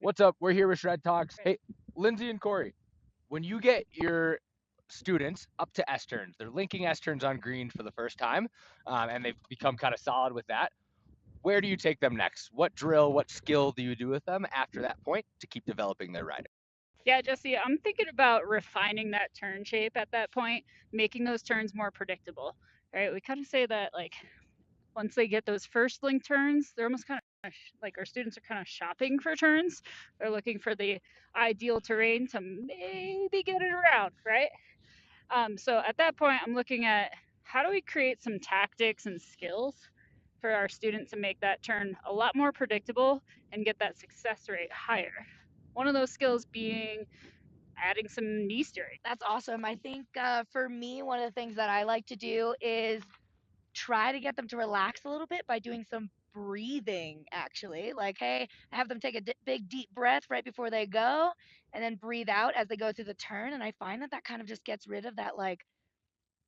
What's up? We're here with ShredTalks. Hey, Lyndsey and Cori, when you get your students up to S turns, they're linking S turns on green for the first time, and they've become kind of solid with that. Where do you take them next? What drill, what skill do you do with them after that point to keep developing their riding? Yeah, Jesse, I'm thinking about refining that turn shape at that point, making those turns more predictable. Right? We kind of say that like once they get those first link turns, they're almost kind of like our students are kind of shopping for turns. They're looking for the ideal terrain to maybe get it around, right? So at that point, I'm looking at how do we create some tactics and skills for our student to make that turn a lot more predictable and get that success rate higher. One of those skills being adding some knee steering. That's awesome. I think for me, one of the things that I like to do is try to get them to relax a little bit by doing some breathing, actually. Like, hey, I have them take a big, deep breath right before they go and then breathe out as they go through the turn. And I find that that kind of just gets rid of that like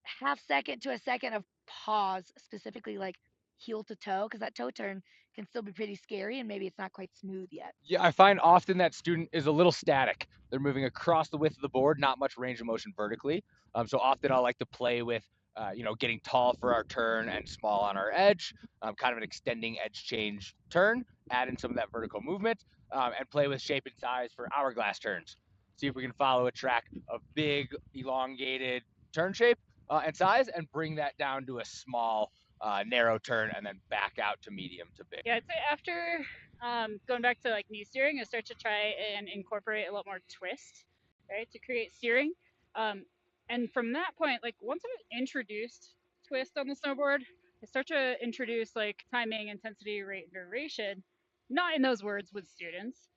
half second to a second of pause, specifically like heel to toe, because that toe turn can still be pretty scary and maybe it's not quite smooth yet. Yeah, I find often that student is a little static. They're moving across the width of the board, not much range of motion vertically. So often I like to play with, getting tall for our turn and small on our edge, kind of an extending edge change turn, add in some of that vertical movement, and play with shape and size for hourglass turns. See if we can follow a track of big, elongated turn shape and size and bring that down to a small, narrow turn and then back out to medium to big. Yeah, I'd say after going back to like knee steering, I start to try and incorporate a lot more twist, right, to create steering. Um, and from that point, like once I've introduced twist on the snowboard, I start to introduce like timing, intensity, rate, and duration, not in those words with students,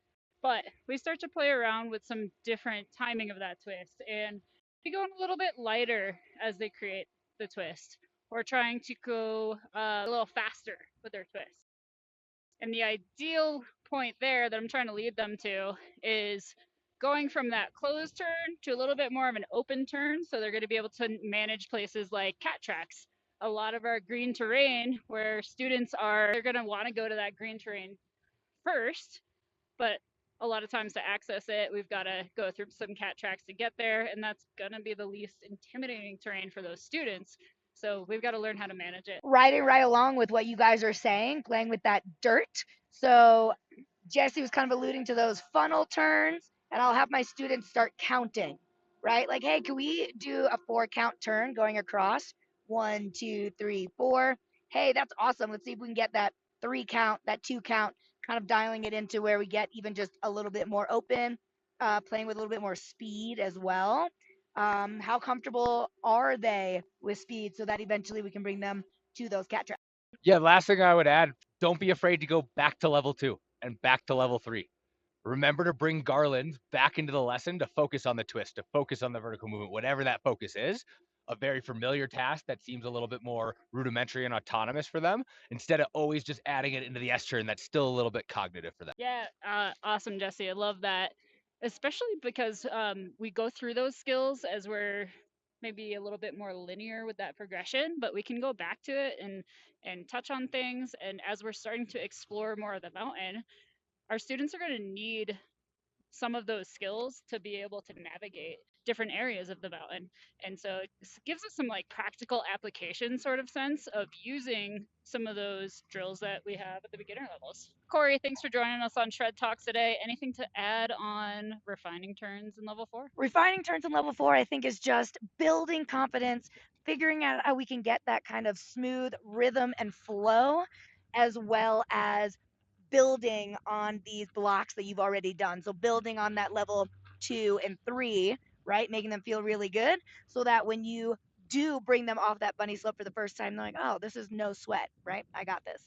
but we start to play around with some different timing of that twist and be going a little bit lighter as they create the twist or trying to go a little faster with their twist. And the ideal point there that I'm trying to lead them to is going from that closed turn to a little bit more of an open turn. So they're going to be able to manage places like cat tracks. A lot of our green terrain where students are, they're going to want to go to that green terrain first, but a lot of times to access it, we've got to go through some cat tracks to get there. And that's going to be the least intimidating terrain for those students. So we've got to learn how to manage it. Riding right along with what you guys are saying, playing with that dirt. So Jesse was kind of alluding to those funnel turns, and I'll have my students start counting, right? Like, hey, can we do a 4 count turn going across? 1, 2, 3, 4. Hey, that's awesome. Let's see if we can get that 3 count, that 2 count, kind of dialing it into where we get even just a little bit more open, playing with a little bit more speed as well. How comfortable are they with speed so that eventually we can bring them to those cat tracks? Yeah, last thing I would add, don't be afraid to go back to level 2 and back to level 3. Remember to bring Garland back into the lesson to focus on the twist, to focus on the vertical movement, whatever that focus is. A very familiar task that seems a little bit more rudimentary and autonomous for them, instead of always just adding it into the S turn that's still a little bit cognitive for them. Yeah, awesome, Jesse. I love that, especially because we go through those skills as we're maybe a little bit more linear with that progression, but we can go back to it and touch on things. And as we're starting to explore more of the mountain, our students are going to need some of those skills to be able to navigate different areas of the mountain. And so it gives us some like practical application sort of sense of using some of those drills that we have at the beginner levels. Cori, thanks for joining us on ShredTalks today. Anything to add on refining turns in level 4? Refining turns in level 4, I think, is just building confidence, figuring out how we can get that kind of smooth rhythm and flow, as well as building on these blocks that you've already done. So building on that level 2 and 3, right? Making them feel really good so that when you do bring them off that bunny slope for the first time, they're like, oh, this is no sweat, right? I got this.